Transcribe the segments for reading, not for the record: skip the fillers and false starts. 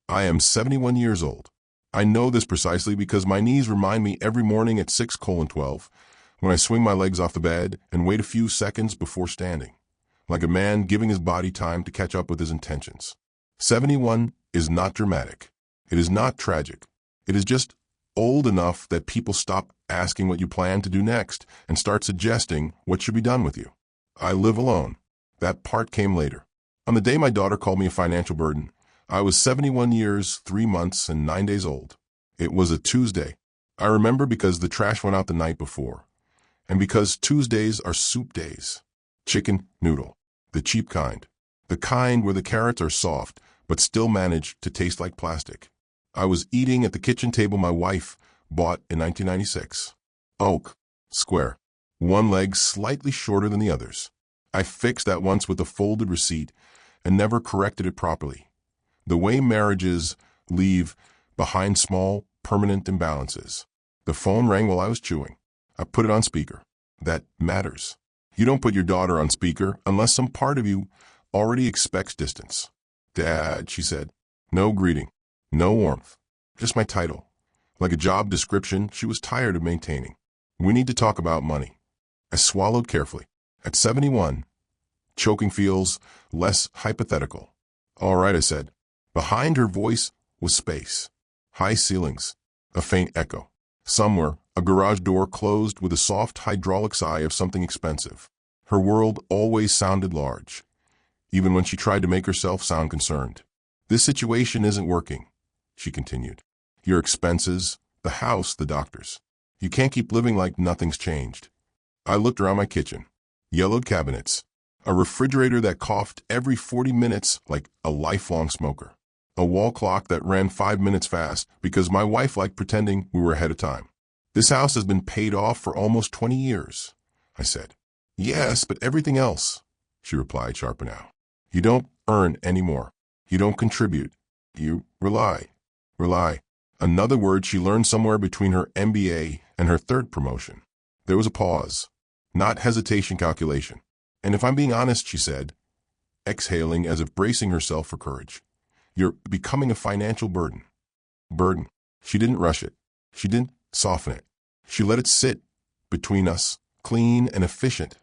I am 71 years old. I know this precisely because my knees remind me every morning at 6:12 when I swing my legs off the bed and wait a few seconds before standing, like a man giving his body time to catch up with his intentions. 71 is not dramatic. It is not tragic. It is just old enough that people stop asking what you plan to do next and start suggesting what should be done with you. I live alone. That part came later. On the day my daughter called me a financial burden, I was 71 years, 3 months, and 9 days old. It was a Tuesday. I remember because the trash went out the night before, and because Tuesdays are soup days. Chicken noodle, the cheap kind. The kind where the carrots are soft, but still manage to taste like plastic. I was eating at the kitchen table my wife bought in 1996. Oak, square, one leg slightly shorter than the others. I fixed that once with a folded receipt and never corrected it properly. The way marriages leave behind small, permanent imbalances. The phone rang while I was chewing. I put it on speaker. That matters. You don't put your daughter on speaker unless some part of you already expects distance. Dad, she said. No greeting. No warmth. Just my title. Like a job description she was tired of maintaining. We need to talk about money. I swallowed carefully. At 71, choking feels less hypothetical. All right, I said. Behind her voice was space. High ceilings. A faint echo. Somewhere, a garage door closed with a soft hydraulic sigh of something expensive. Her world always sounded large, even when she tried to make herself sound concerned. This situation isn't working, she continued. Your expenses, the house, the doctors. You can't keep living like nothing's changed. I looked around my kitchen. Yellowed cabinets. A refrigerator that coughed every 40 minutes like a lifelong smoker. A wall clock that ran 5 minutes fast because my wife liked pretending we were ahead of time. This house has been paid off for almost 20 years, I said. Yes, but everything else, she replied sharper now. You don't earn any more. You don't contribute. You rely. Rely. Another word she learned somewhere between her MBA and her third promotion. There was a pause. Not hesitation, calculation. And if I'm being honest, she said, exhaling as if bracing herself for courage, you're becoming a financial burden. Burden. She didn't rush it. She didn't soften it. She let it sit between us, clean and efficient,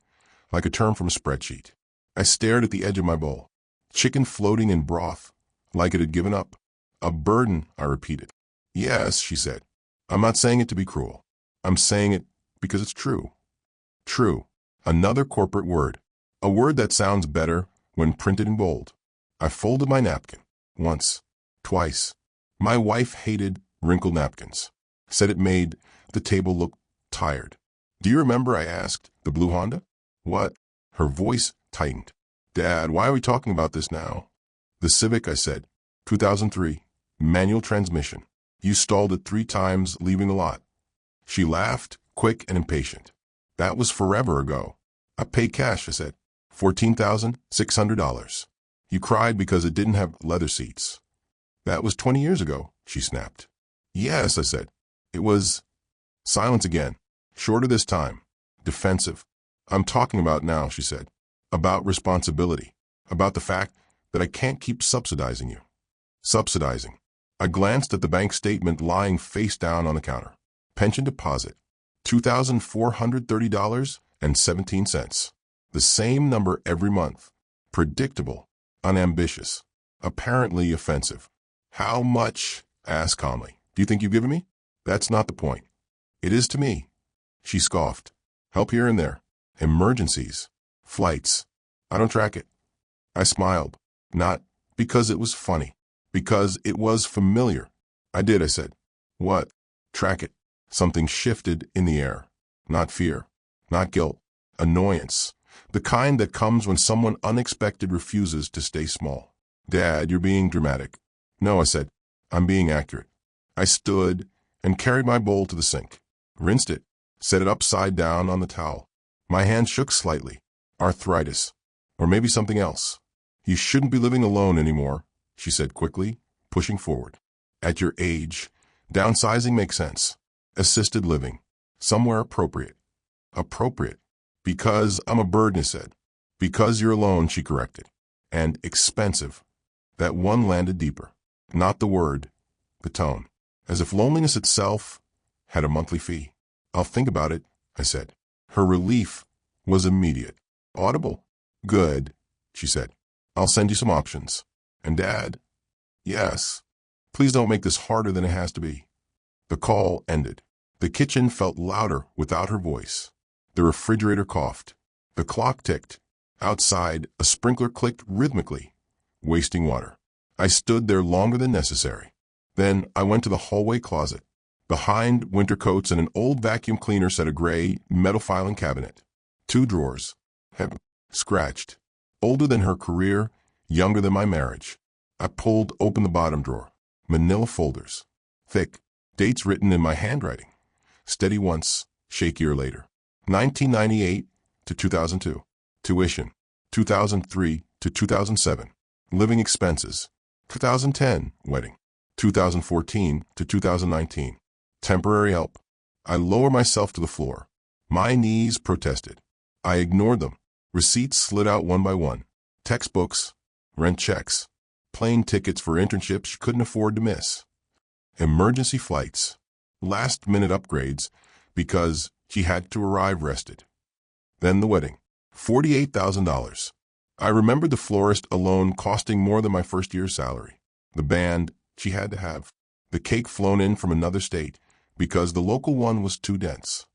like a term from a spreadsheet. I stared at the edge of my bowl. Chicken floating in broth, like it had given up. A burden, I repeated. Yes, she said. I'm not saying it to be cruel. I'm saying it because it's true. True. Another corporate word. A word that sounds better when printed in bold. I folded my napkin. Once. Twice. My wife hated wrinkled napkins. Said it made the table look tired. Do you remember, I asked, the blue Honda? What? Her voice tightened. Dad, why are we talking about this now? The Civic, I said. 2003. Manual transmission. You stalled it 3 times, leaving the lot. She laughed, quick and impatient. That was forever ago. I paid cash, I said. $14,600. You cried because it didn't have leather seats. That was 20 years ago, she snapped. Yes, I said. It was... Silence again. Shorter this time. Defensive. I'm talking about now, she said. About responsibility. About the fact that I can't keep subsidizing you. Subsidizing. I glanced at the bank statement lying face down on the counter. Pension deposit. $2,430.17. The same number every month. Predictable. Unambitious. Apparently offensive. How much? I asked calmly. Do you think you've given me? That's not the point. It is to me. She scoffed. Help here and there. Emergencies. Flights. I don't track it. I smiled. Not because it was funny. Because it was familiar. I did, I said. What? Track it. Something shifted in the air. Not fear. Not guilt. Annoyance. The kind that comes when someone unexpected refuses to stay small. Dad, you're being dramatic. No, I said. I'm being accurate. I stood and carried my bowl to the sink. Rinsed it. Set it upside down on the towel. My hand shook slightly. Arthritis. Or maybe something else. You shouldn't be living alone anymore, she said quickly, pushing forward. At your age, downsizing makes sense. Assisted living. Somewhere appropriate. Appropriate. Because I'm a burden, I said. Because you're alone, she corrected. And expensive. That one landed deeper. Not the word, the tone. As if loneliness itself had a monthly fee. I'll think about it, I said. Her relief was immediate. Audible? Good, she said. I'll send you some options. And Dad? Yes. Please don't make this harder than it has to be. The call ended. The kitchen felt louder without her voice. The refrigerator coughed. The clock ticked. Outside, a sprinkler clicked rhythmically, wasting water. I stood there longer than necessary. Then I went to the hallway closet. Behind winter coats and an old vacuum cleaner sat a gray metal filing cabinet. 2 drawers. Scratched. Older than her career, younger than my marriage. I pulled open the bottom drawer. Manila folders. Thick. Dates written in my handwriting. Steady once, shakier later. 1998 to 2002. Tuition. 2003 to 2007. Living expenses. 2010. Wedding. 2014 to 2019. Temporary help. I lower myself to the floor. My knees protested. I ignored them. Receipts slid out one by one. Textbooks, rent checks, plane tickets for internships she couldn't afford to miss. Emergency flights, last-minute upgrades because she had to arrive rested. Then the wedding. $48,000. I remembered the florist alone costing more than my first year's salary. The band she had to have. The cake flown in from another state because the local one was too dense.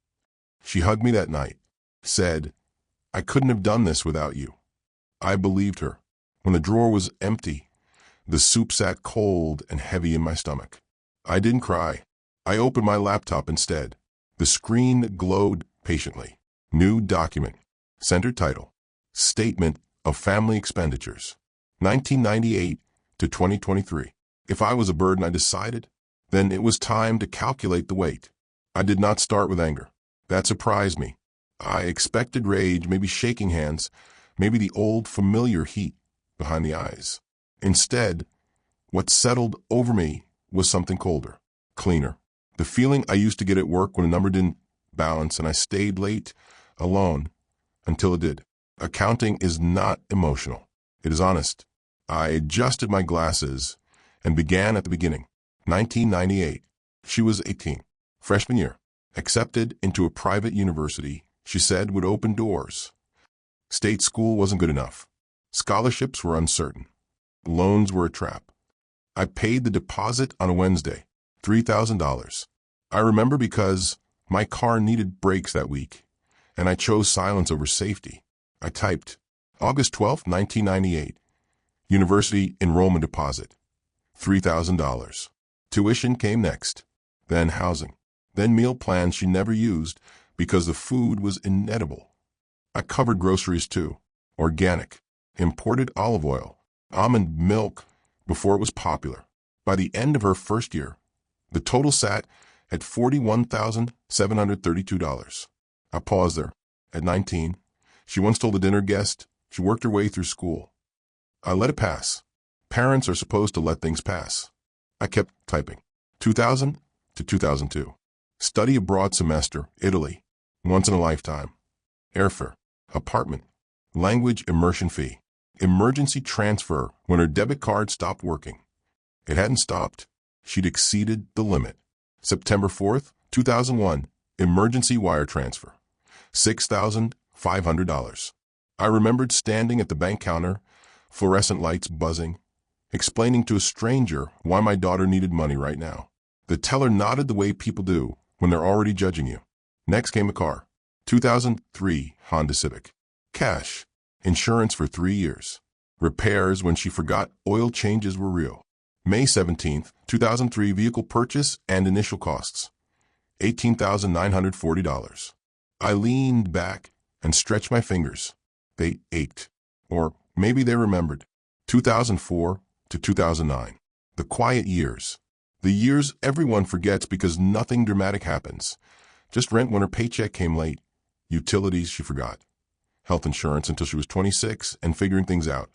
She hugged me that night, said, I couldn't have done this without you. I believed her. When the drawer was empty, the soup sat cold and heavy in my stomach. I didn't cry. I opened my laptop instead. The screen glowed patiently. New document. Center title. Statement of Family Expenditures. 1998 to 2023. If I was a burden, I decided, then it was time to calculate the weight. I did not start with anger. That surprised me. I expected rage, maybe shaking hands, maybe the old familiar heat behind the eyes. Instead, what settled over me was something colder, cleaner. The feeling I used to get at work when a number didn't balance and I stayed late, alone, until it did. Accounting is not emotional. It is honest. I adjusted my glasses and began at the beginning. 1998. She was 18. Freshman year. Accepted into a private university she said would open doors. State school wasn't good enough. Scholarships were uncertain. Loans were a trap. I paid the deposit on a Wednesday, $3,000. I remember because my car needed brakes that week, and I chose silence over safety. I typed, August 12, 1998, university enrollment deposit, $3,000. Tuition came next, then housing, then meal plans she never used because the food was inedible. I covered groceries too, organic, imported olive oil, almond milk before it was popular. By the end of her first year, the total sat at $41,732. I paused there. At 19, she once told a dinner guest she worked her way through school. I let it pass. Parents are supposed to let things pass. I kept typing. 2000 to 2002. Study abroad semester, Italy. Once in a lifetime. Airfare. Apartment. Language immersion fee. Emergency transfer when her debit card stopped working. It hadn't stopped. She'd exceeded the limit. September 4th, 2001. Emergency wire transfer. $6,500. I remembered standing at the bank counter, fluorescent lights buzzing, explaining to a stranger why my daughter needed money right now. The teller nodded the way people do when they're already judging you. Next came a car. 2003 Honda Civic. Cash. Insurance for 3 years. Repairs when she forgot oil changes were real. May 17th, 2003 vehicle purchase and initial costs. $18,940. I leaned back and stretched my fingers. They ached. Or maybe they remembered. 2004 to 2009. The quiet years. The years everyone forgets because nothing dramatic happens. Just rent when her paycheck came late. Utilities she forgot. Health insurance until she was 26 and figuring things out.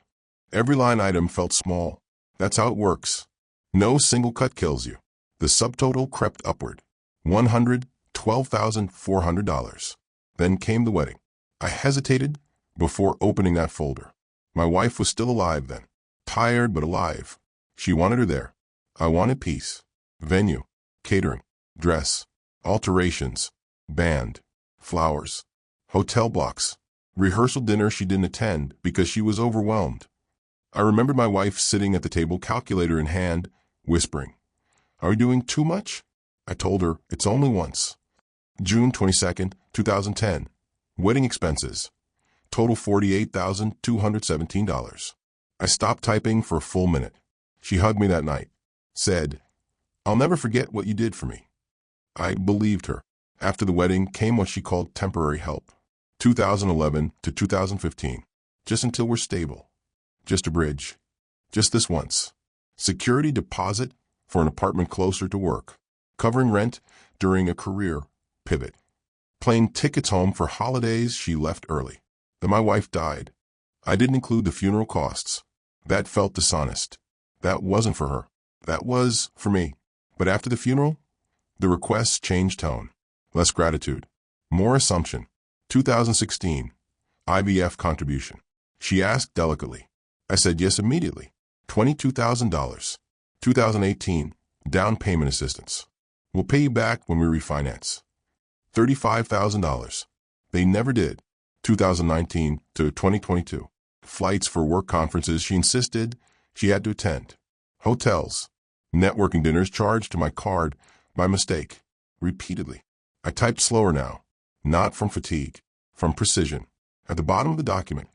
Every line item felt small. That's how it works. No single cut kills you. The subtotal crept upward. $112,400. Then came the wedding. I hesitated before opening that folder. My wife was still alive then. Tired but alive. She wanted her there. I wanted peace. Venue, catering, dress, alterations, band, flowers, hotel blocks, rehearsal dinner she didn't attend because she was overwhelmed. I remembered my wife sitting at the table, calculator in hand, whispering, "Are you doing too much?" I told her, "It's only once." June 22nd, 2010. Wedding expenses. Total $48,217. I stopped typing for a full minute. She hugged me that night. Said, "I'll never forget what you did for me." I believed her. After the wedding came what she called temporary help. 2011 to 2015. Just until we're stable. Just a bridge. Just this once. Security deposit for an apartment closer to work. Covering rent during a career pivot. Plane tickets home for holidays she left early. Then my wife died. I didn't include the funeral costs. That felt dishonest. That wasn't for her. That was for me. But after the funeral, the requests changed tone. Less gratitude. More assumption. 2016. IVF contribution. She asked delicately. I said yes immediately. $22,000. 2018. Down payment assistance. We'll pay you back when we refinance. $35,000. They never did. 2019 to 2022. Flights for work conferences she insisted she had to attend. Hotels. Networking dinners charged to my card by mistake. Repeatedly. I typed slower now. Not from fatigue. From precision. At the bottom of the document,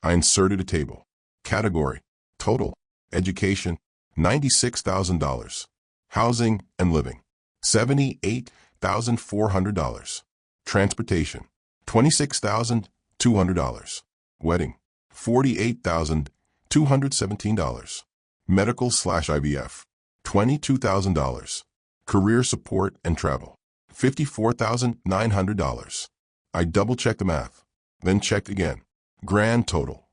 I inserted a table. Category. Total. Education. $96,000. Housing and living. $78,400. Transportation. $26,200. Wedding. $48,217. Medical/IVF. $22,000. Career support and travel. $54,900. I double-checked the math, then checked again. Grand total.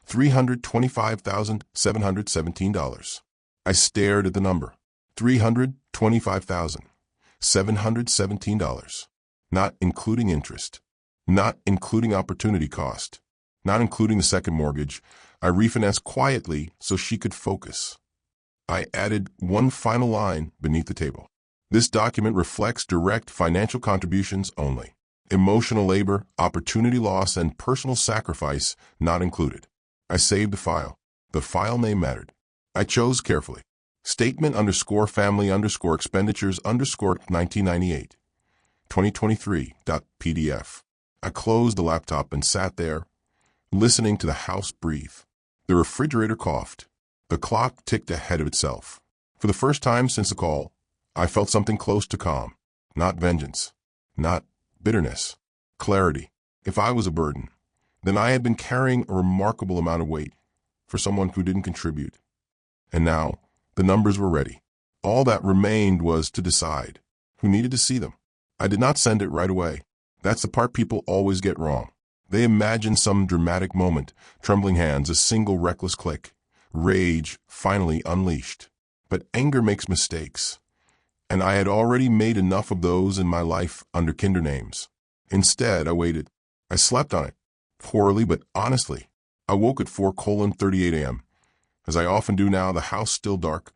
$325,717. I stared at the number. $325,717. Not including interest. Not including opportunity cost. Not including the second mortgage. I refinanced quietly so she could focus. I added one final line beneath the table. This document reflects direct financial contributions only. Emotional labor, opportunity loss, and personal sacrifice not included. I saved the file. The file name mattered. I chose carefully. Statement_family_expenditures_1998. 2023.pdf. I closed the laptop and sat there, listening to the house breathe. The refrigerator coughed. The clock ticked ahead of itself. For the first time since the call, I felt something close to calm. Not vengeance. Not bitterness. Clarity. If I was a burden, then I had been carrying a remarkable amount of weight for someone who didn't contribute. And now, the numbers were ready. All that remained was to decide who needed to see them. I did not send it right away. That's the part people always get wrong. They imagine some dramatic moment, trembling hands, a single reckless click, rage finally unleashed. But anger makes mistakes, and I had already made enough of those in my life under kinder names. Instead, I waited. I slept on it, poorly but honestly. I woke at 4:38 a.m. As I often do now, the house still dark,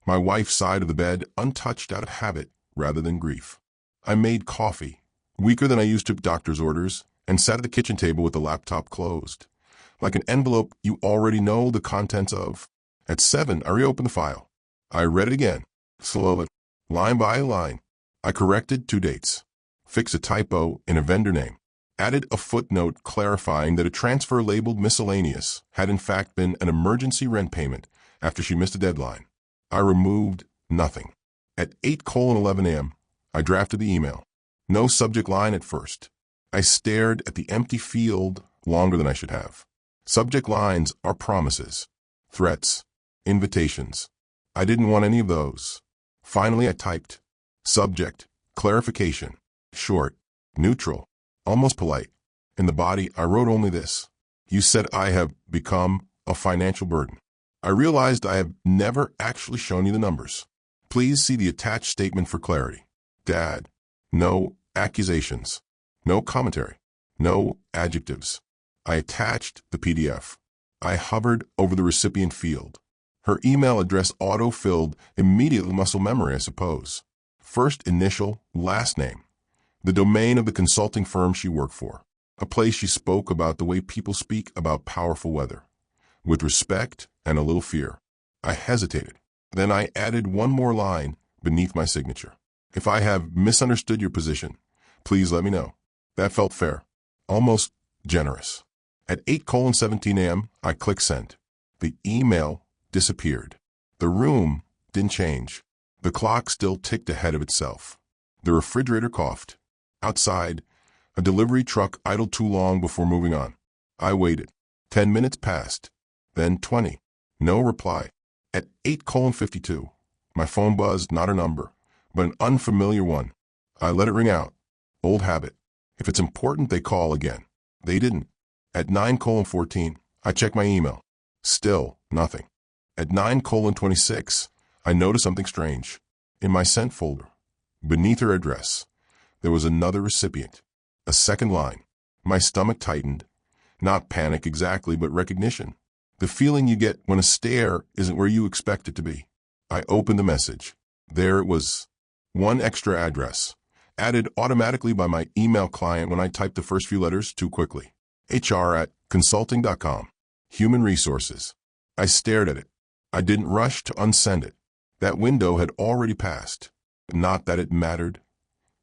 my wife's side of the bed untouched out of habit rather than grief. I made coffee, weaker than I used to doctor's orders, and sat at the kitchen table with the laptop closed, like an envelope you already know the contents of. At 7, I reopened the file. I read it again, slowly, line by line. I corrected 2 dates, fixed a typo in a vendor name, added a footnote clarifying that a transfer labeled miscellaneous had in fact been an emergency rent payment after she missed a deadline. I removed nothing. At 8:11 a.m., I drafted the email. No subject line at first. I stared at the empty field longer than I should have. Subject lines are promises, threats, invitations. I didn't want any of those. Finally, I typed. Subject, clarification, short, neutral, almost polite. In the body, I wrote only this. You said I have become a financial burden. I realized I have never actually shown you the numbers. Please see the attached statement for clarity. Dad, no accusations, no commentary, no adjectives. I attached the PDF. I hovered over the recipient field. Her email address auto-filled immediately, muscle memory, I suppose. First initial, last name. The domain of the consulting firm she worked for. A place she spoke about the way people speak about powerful weather. With respect and a little fear. I hesitated. Then I added one more line beneath my signature. If I have misunderstood your position, please let me know. That felt fair. Almost generous. At 8:17 a.m., I clicked send. The email disappeared. The room didn't change. The clock still ticked ahead of itself. The refrigerator coughed. Outside, a delivery truck idled too long before moving on. I waited. 10 minutes passed. Then 20. No reply. At 8:52, my phone buzzed, not a number, but an unfamiliar one. I let it ring out. Old habit. If it's important, they call again. They didn't. At 9:14, I checked my email. Still nothing. At 9:26, I noticed something strange. In my sent folder, beneath her address, there was another recipient. A second line. My stomach tightened. Not panic exactly, but recognition. The feeling you get when a stare isn't where you expect it to be. I opened the message. There it was. One extra address. Added automatically by my email client when I typed the first few letters too quickly. HR@consulting.com. Human Resources. I stared at it. I didn't rush to unsend it. That window had already passed. Not that it mattered.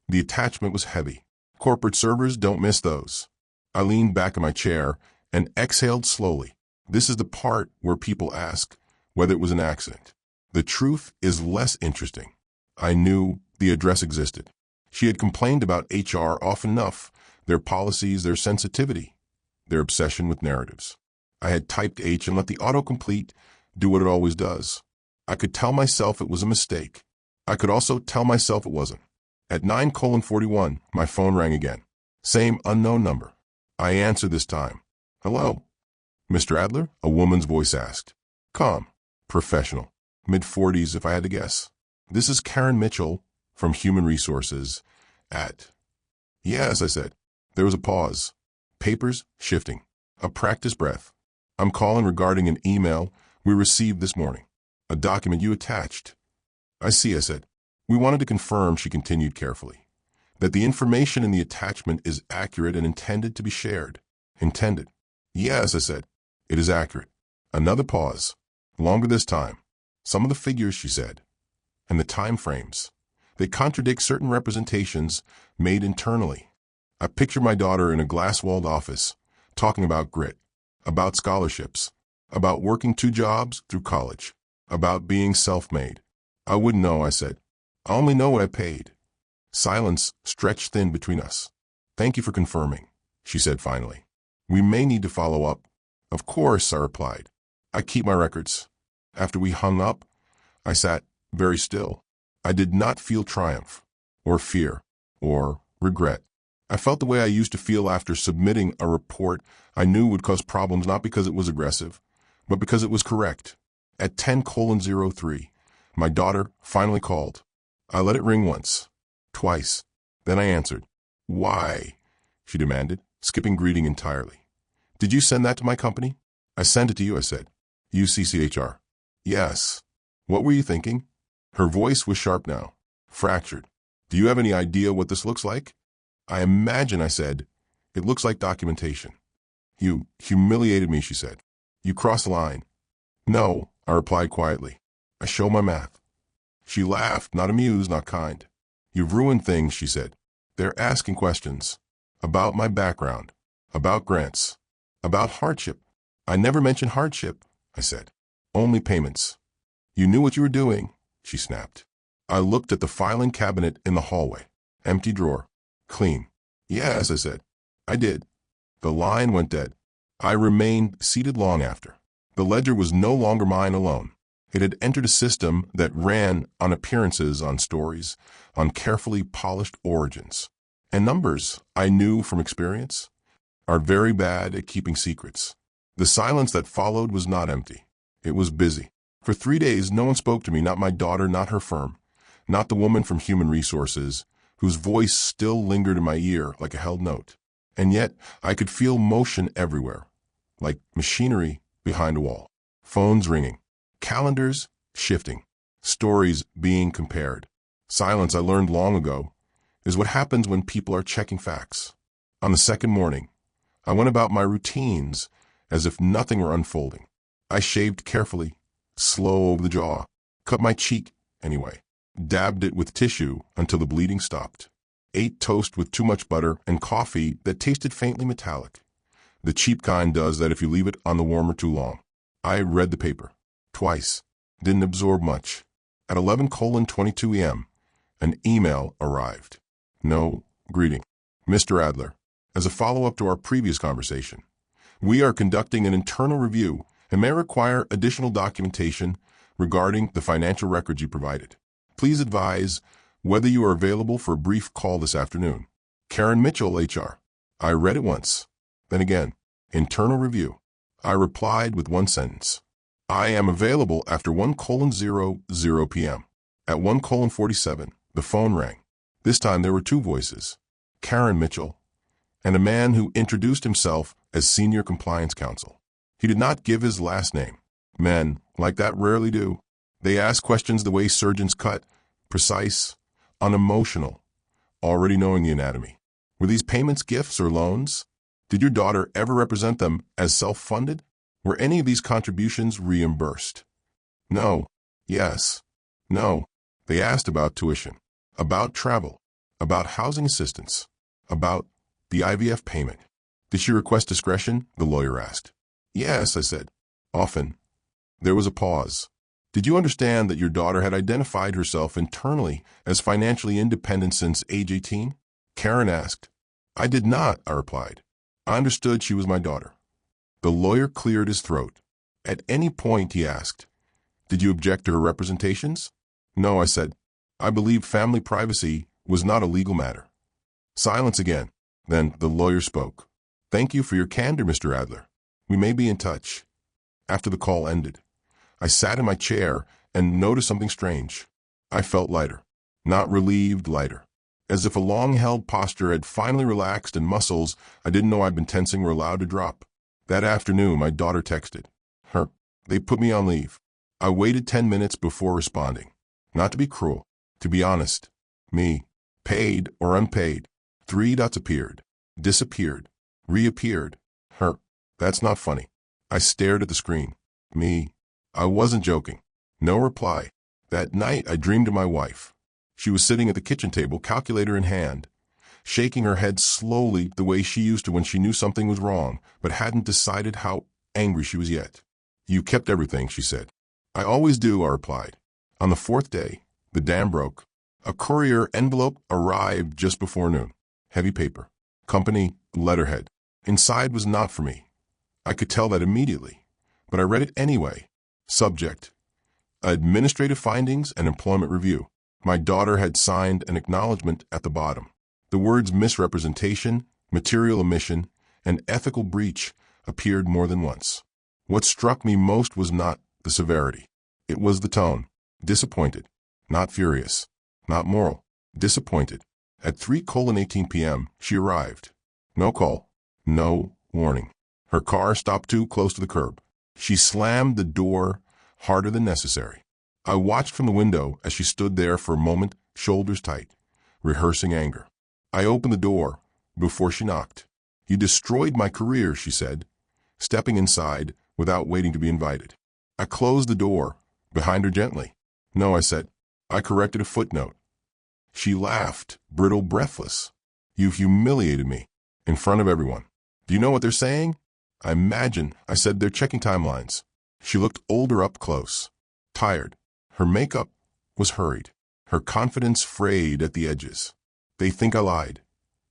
The attachment was heavy. Corporate servers don't miss those. I leaned back in my chair and exhaled slowly. This is the part where people ask whether it was an accident. The truth is less interesting. I knew the address existed. She had complained about HR often enough, their policies, their sensitivity, their obsession with narratives. I had typed H and let the autocomplete do what it always does. I could tell myself it was a mistake. I could also tell myself it wasn't. At 9:41, my phone rang again. Same unknown number. I answered this time. Hello? Mr. Adler? A woman's voice asked. Calm. Professional. Mid-40s if I had to guess. This is Karen Mitchell from Human Resources at... Yes, I said. There was a pause. Papers shifting. A practice breath. I'm calling regarding an email we received this morning. A document you attached. I see, I said. We wanted to confirm, she continued carefully, that the information in the attachment is accurate and intended to be shared. Intended. Yes, I said. It is accurate. Another pause. Longer this time. Some of the figures, she said, and the time frames, they contradict certain representations made internally. I picture my daughter in a glass-walled office, talking about grit, about scholarships, about working 2 jobs through college, about being self-made. I wouldn't know, I said. I only know what I paid. Silence stretched thin between us. Thank you for confirming, she said finally. We may need to follow up. Of course, I replied. I keep my records. After we hung up, I sat very still. I did not feel triumph, or fear, or regret. I felt the way I used to feel after submitting a report I knew would cause problems not because it was aggressive, but because it was correct. At 10:03, my daughter finally called. I let it ring once, twice. Then I answered. Why? She demanded, skipping greeting entirely. Did you send that to my company? I sent it to you, I said. UCCHR. Yes. What were you thinking? Her voice was sharp now, fractured. Do you have any idea what this looks like? I imagine, I said. It looks like documentation. You humiliated me, she said. You crossed the line. No, I replied quietly. I show my math. She laughed, not amused, not kind. You've ruined things, she said. They're asking questions. About my background. About grants. About hardship. I never mentioned hardship, I said. Only payments. You knew what you were doing, she snapped. I looked at the filing cabinet in the hallway. Empty drawer. Clean. Yes, I said. I did. The line went dead. I remained seated long after. The ledger was no longer mine alone. It had entered a system that ran on appearances, on stories, on carefully polished origins. And numbers, I knew from experience, are very bad at keeping secrets. The silence that followed was not empty. It was busy. For 3 days, no one spoke to me, not my daughter, not her firm, not the woman from Human Resources, whose voice still lingered in my ear like a held note. And yet, I could feel motion everywhere, like machinery behind a wall. Phones ringing. Calendars shifting. Stories being compared. Silence, I learned long ago, is what happens when people are checking facts. On the second morning, I went about my routines as if nothing were unfolding. I shaved carefully, slow over the jaw, cut my cheek anyway, dabbed it with tissue until the bleeding stopped, ate toast with too much butter and coffee that tasted faintly metallic. The cheap kind does that if you leave it on the warmer too long. I read the paper. Twice. Didn't absorb much. At 11:22 a.m., an email arrived. No greeting. Mr. Adler, as a follow-up to our previous conversation, we are conducting an internal review and may require additional documentation regarding the financial records you provided. Please advise whether you are available for a brief call this afternoon. Karen Mitchell, HR. I read it once. Then again, internal review. I replied with one sentence. I am available after 1:00 p.m. At 1:47, the phone rang. This time there were two voices, Karen Mitchell and a man who introduced himself as Senior Compliance Counsel. He did not give his last name. Men, like that, rarely do. They ask questions the way surgeons cut, precise, unemotional, already knowing the anatomy. Were these payments gifts or loans? Did your daughter ever represent them as self-funded? Were any of these contributions reimbursed? No. Yes. No. They asked about tuition, about travel, about housing assistance, about the IVF payment. Did she request discretion? The lawyer asked. Yes, I said. Often. There was a pause. Did you understand that your daughter had identified herself internally as financially independent since age 18? Karen asked. I did not, I replied. I understood she was my daughter. The lawyer cleared his throat. At any point, he asked, did you object to her representations? No, I said. I believed family privacy was not a legal matter. Silence again. Then the lawyer spoke. Thank you for your candor, Mr. Adler. We may be in touch. After the call ended, I sat in my chair and noticed something strange. I felt lighter. Not relieved, lighter. As if a long-held posture had finally relaxed and muscles I didn't know I'd been tensing were allowed to drop. That afternoon, my daughter texted. They put me on leave. I waited 10 minutes before responding. Not to be cruel, to be honest. Me, paid or unpaid. 3 dots appeared, disappeared, reappeared. That's not funny. I stared at the screen. Me. I wasn't joking. No reply. That night, I dreamed of my wife. She was sitting at the kitchen table, calculator in hand, shaking her head slowly the way she used to when she knew something was wrong, but hadn't decided how angry she was yet. You kept everything, she said. I always do, I replied. On the 4th day, the dam broke. A courier envelope arrived just before noon. Heavy paper. Company letterhead. Inside was not for me. I could tell that immediately, but I read it anyway. Subject: Administrative findings and employment review. My daughter had signed an acknowledgement at the bottom. The words misrepresentation, material omission, and ethical breach appeared more than once. What struck me most was not the severity. It was the tone. Disappointed. Not furious. Not moral. Disappointed. At 3:18 p.m., she arrived. No call. No warning. Her car stopped too close to the curb. She slammed the door harder than necessary. I watched from the window as she stood there for a moment, shoulders tight, rehearsing anger. I opened the door before she knocked. You destroyed my career, she said, stepping inside without waiting to be invited. I closed the door behind her gently. No, I said. I corrected a footnote. She laughed, brittle, breathless. You've humiliated me in front of everyone. Do you know what they're saying? I imagine. I said they're checking timelines. She looked older up close, tired. Her makeup was hurried, her confidence frayed at the edges. They think I lied,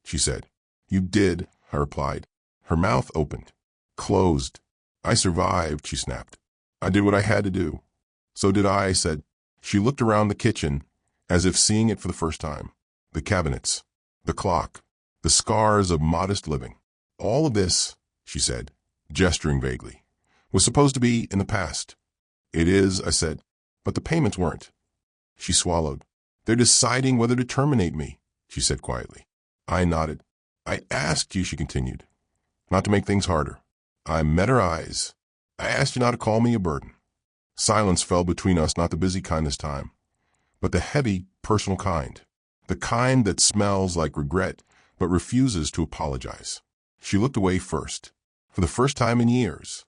she said. You did, I replied. Her mouth opened, closed. I survived, she snapped. I did what I had to do. So did I said. She looked around the kitchen as if seeing it for the first time. The cabinets, the clock, the scars of modest living. All of this, she said, gesturing vaguely, was supposed to be in the past. It is, I said, but the payments weren't. She swallowed. They're deciding whether to terminate me, she said quietly. I nodded. I asked you, she continued, not to make things harder. I met her eyes. I asked you not to call me a burden. Silence fell between us, not the busy kind this time, but the heavy, personal kind. The kind that smells like regret, but refuses to apologize. She looked away first. For the first time in years,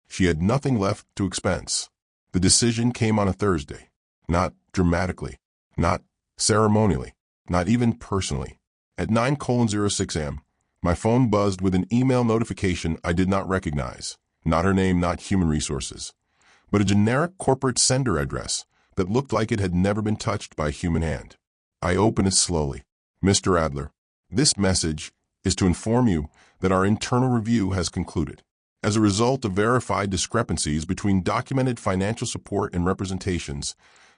she had nothing left to expense. The decision came on a Thursday. Not dramatically, not ceremonially, not even personally. At 9:06 a.m., my phone buzzed with an email notification I did not recognize. Not her name, not human resources, but a generic corporate sender address that looked like it had never been touched by a human hand. I opened it slowly. Mr. Adler, this message is to inform you that our internal review has concluded. As a result of verified discrepancies between documented financial support and representations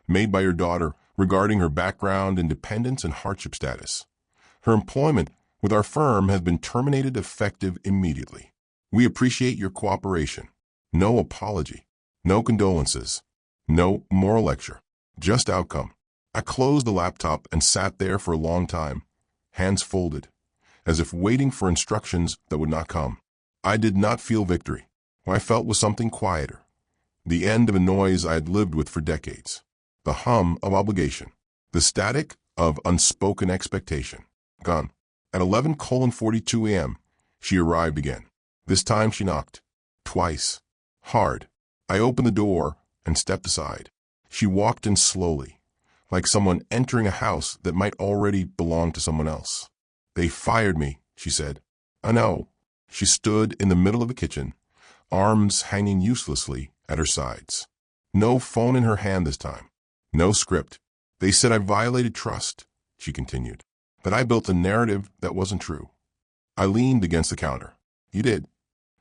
made by your daughter regarding her background, independence, and hardship status, her employment with our firm has been terminated effective immediately. We appreciate your cooperation. No apology, no condolences, no moral lecture, just outcome. I closed the laptop and sat there for a long time, hands folded, as if waiting for instructions that would not come. I did not feel victory. What I felt was something quieter, the end of a noise I had lived with for decades, the hum of obligation, the static of unspoken expectation. Gone. At 11:42 a.m., she arrived again. This time she knocked. Twice. Hard. I opened the door and stepped aside. She walked in slowly, like someone entering a house that might already belong to someone else. They fired me, she said. I know. She stood in the middle of the kitchen, arms hanging uselessly at her sides. No phone in her hand this time. No script. They said I violated trust, she continued, that I built a narrative that wasn't true. I leaned against the counter. You did.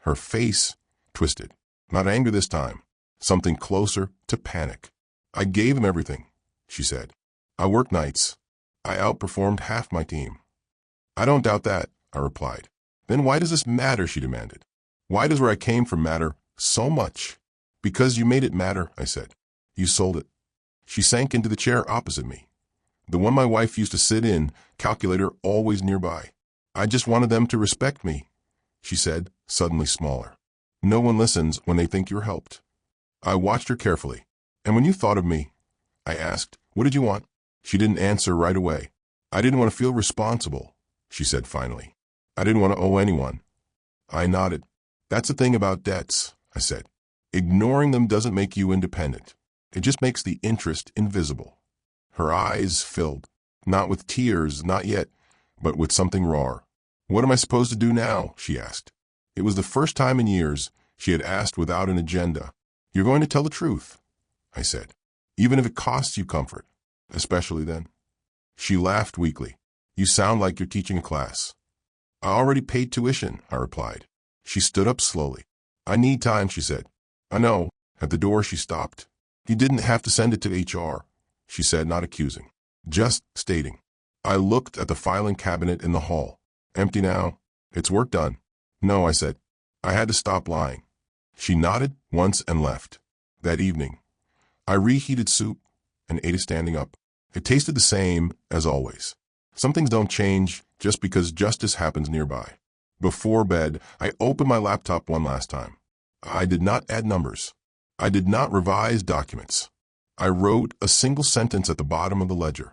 Her face twisted. Not anger this time. Something closer to panic. I gave him everything, she said. I worked nights. I outperformed half my team. I don't doubt that, I replied. Then why does this matter, she demanded. Why does where I came from matter so much? Because you made it matter, I said. You sold it. She sank into the chair opposite me, the one my wife used to sit in, calculator always nearby. I just wanted them to respect me, she said, suddenly smaller. No one listens when they think you're helped. I watched her carefully. And when you thought of me, I asked, what did you want? She didn't answer right away. I didn't want to feel responsible, she said finally. I didn't want to owe anyone. I nodded. That's the thing about debts, I said. Ignoring them doesn't make you independent. It just makes the interest invisible. Her eyes filled, not with tears, not yet, but with something raw. What am I supposed to do now? She asked. It was the first time in years she had asked without an agenda. You're going to tell the truth, I said, even if it costs you comfort, especially then. She laughed weakly. You sound like you're teaching a class. I already paid tuition, I replied. She stood up slowly. I need time, she said. I know. At the door she stopped. You didn't have to send it to HR, she said, not accusing, just stating. I looked at the filing cabinet in the hall. Empty now. It's work done. No, I said. I had to stop lying. She nodded once and left. That evening, I reheated soup and ate it standing up. It tasted the same as always. Some things don't change just because justice happens nearby. Before bed, I opened my laptop one last time. I did not add numbers. I did not revise documents. I wrote a single sentence at the bottom of the ledger,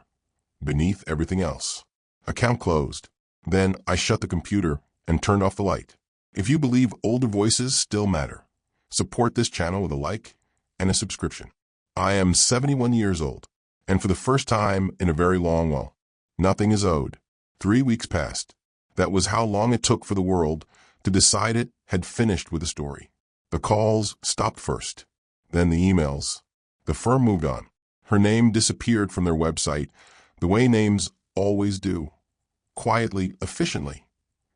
beneath everything else. Account closed. Then I shut the computer and turned off the light. If you believe older voices still matter, support this channel with a like and a subscription. I am 71 years old, and for the first time in a very long while, nothing is owed. 3 weeks passed. That was how long it took for the world to decide it had finished with the story. The calls stopped first, then the emails. The firm moved on. Her name disappeared from their website, the way names always do, quietly, efficiently,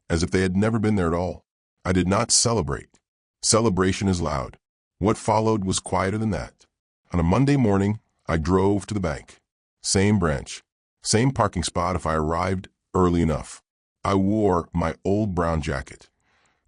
as if they had never been there at all. I did not celebrate. Celebration is loud. What followed was quieter than that. On a Monday morning, I drove to the bank. Same branch, same parking spot if I arrived early enough. I wore my old brown jacket,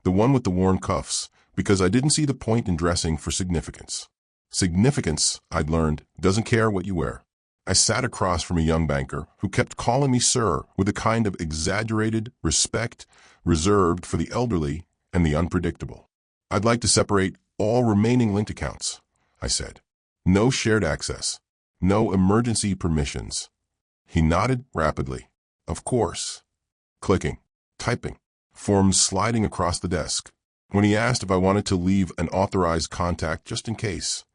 the one with the worn cuffs, because I didn't see the point in dressing for significance. Significance, I'd learned, doesn't care what you wear. I sat across from a young banker who kept calling me sir with a kind of exaggerated respect reserved for the elderly and the unpredictable. I'd like to separate all remaining linked accounts, I said. No shared access. No emergency permissions. He nodded rapidly. Of course. Clicking. Typing. Forms sliding across the desk. When he asked if I wanted to leave an authorized contact just in case,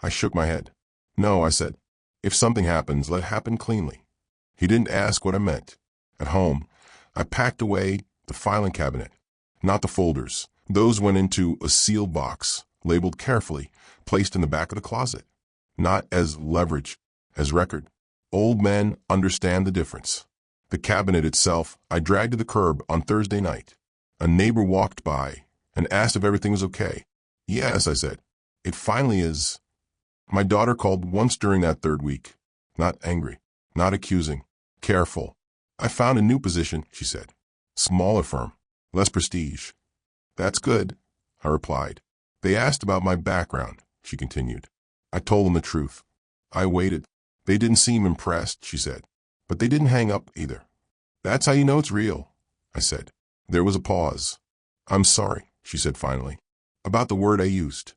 I shook my head. No, I said. If something happens, let it happen cleanly. He didn't ask what I meant. At home, I packed away the filing cabinet. Not the folders. Those went into a sealed box, labeled carefully, placed in the back of the closet. Not as leverage, as record. Old men understand the difference. The cabinet itself I dragged to the curb on Thursday night. A neighbor walked by and asked if everything was okay. Yes, I said. It finally is. My daughter called once during that third week. Not angry, not accusing, careful. I found a new position, she said. Smaller firm, less prestige. That's good, I replied. They asked about my background, she continued. I told them the truth. I waited. They didn't seem impressed, she said. But they didn't hang up either. That's how you know it's real, I said. There was a pause. I'm sorry, she said finally, about the word I used.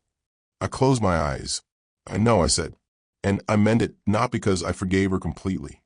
I closed my eyes. I know, I said. And I meant it not because I forgave her completely,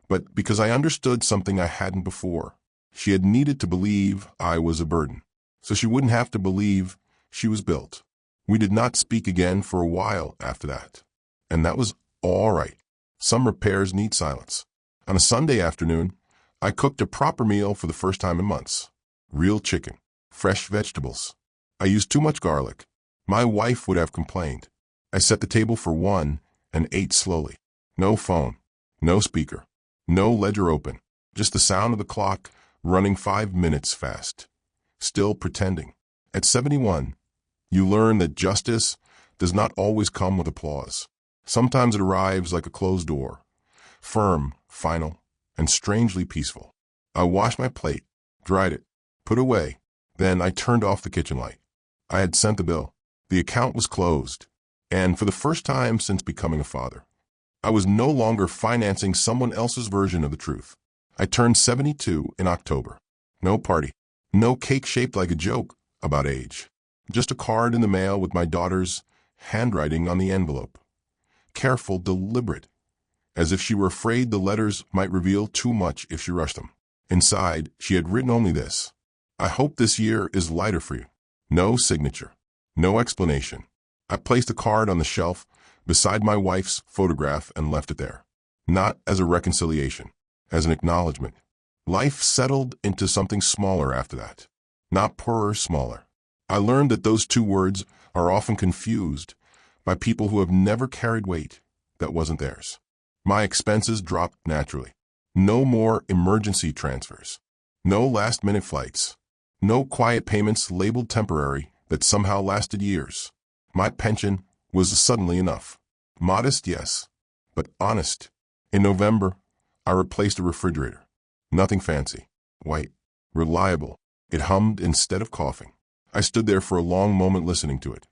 but because I understood something I hadn't before. She had needed to believe I was a burden, so she wouldn't have to believe she was built. We did not speak again for a while after that. And that was all right. Some repairs need silence. On a Sunday afternoon, I cooked a proper meal for the first time in months. Real chicken, fresh vegetables. I used too much garlic. My wife would have complained. I set the table for one and ate slowly. No phone, no speaker, no ledger open, just the sound of the clock running 5 minutes fast. Still pretending. At 71, you learn that justice does not always come with applause. Sometimes it arrives like a closed door, firm, final, and strangely peaceful. I washed my plate, dried it, put away. Then I turned off the kitchen light. I had sent the bill. The account was closed. And for the first time since becoming a father, I was no longer financing someone else's version of the truth. I turned 72 in October. No party. No cake shaped like a joke about age. Just a card in the mail with my daughter's handwriting on the envelope. Careful, deliberate, as if she were afraid the letters might reveal too much if she rushed them. Inside, she had written only this: I hope this year is lighter for you. No signature. No explanation. I placed the card on the shelf beside my wife's photograph and left it there. Not as a reconciliation, as an acknowledgement. Life settled into something smaller after that. Not poorer, smaller. I learned that those two words are often confused by people who have never carried weight that wasn't theirs. My expenses dropped naturally. No more emergency transfers. No last-minute flights. No quiet payments labeled temporary that somehow lasted years. My pension was suddenly enough. Modest, yes, but honest. In November, I replaced a refrigerator. Nothing fancy. White. Reliable. It hummed instead of coughing. I stood there for a long moment listening to it,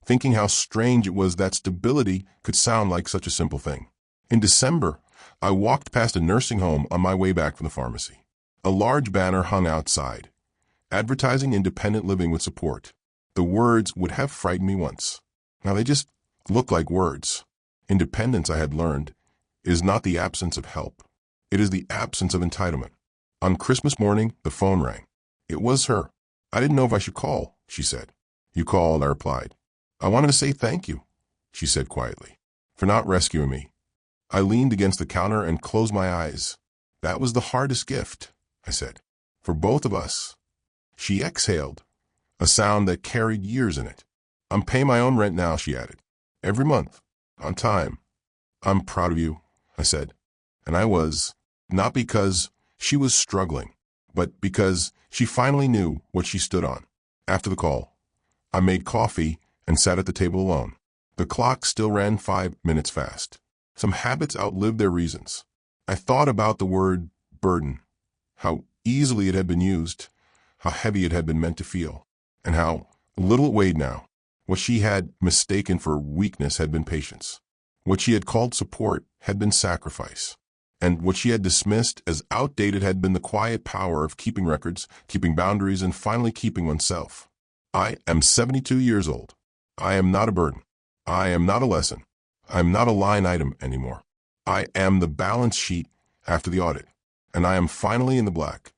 thinking how strange it was that stability could sound like such a simple thing. In December, I walked past a nursing home on my way back from the pharmacy. A large banner hung outside, advertising independent living with support. The words would have frightened me once. Now they just look like words. Independence, I had learned, is not the absence of help. It is the absence of entitlement. On Christmas morning, the phone rang. It was her. I didn't know if I should call, she said. You called, I replied. I wanted to say thank you, she said quietly, for not rescuing me. I leaned against the counter and closed my eyes. That was the hardest gift, I said, for both of us. She exhaled, a sound that carried years in it. I'm paying my own rent now, she added. Every month, on time. I'm proud of you, I said. And I was, not because she was struggling, but because she finally knew what she stood on. After the call, I made coffee and sat at the table alone. The clock still ran 5 minutes fast. Some habits outlived their reasons. I thought about the word burden, how easily it had been used, how heavy it had been meant to feel, and how little it weighed now. What she had mistaken for weakness had been patience. What she had called support had been sacrifice. And what she had dismissed as outdated had been the quiet power of keeping records, keeping boundaries, and finally keeping oneself. I am 72 years old. I am not a burden. I am not a lesson. I'm not a line item anymore. I am the balance sheet after the audit, and I am finally in the black.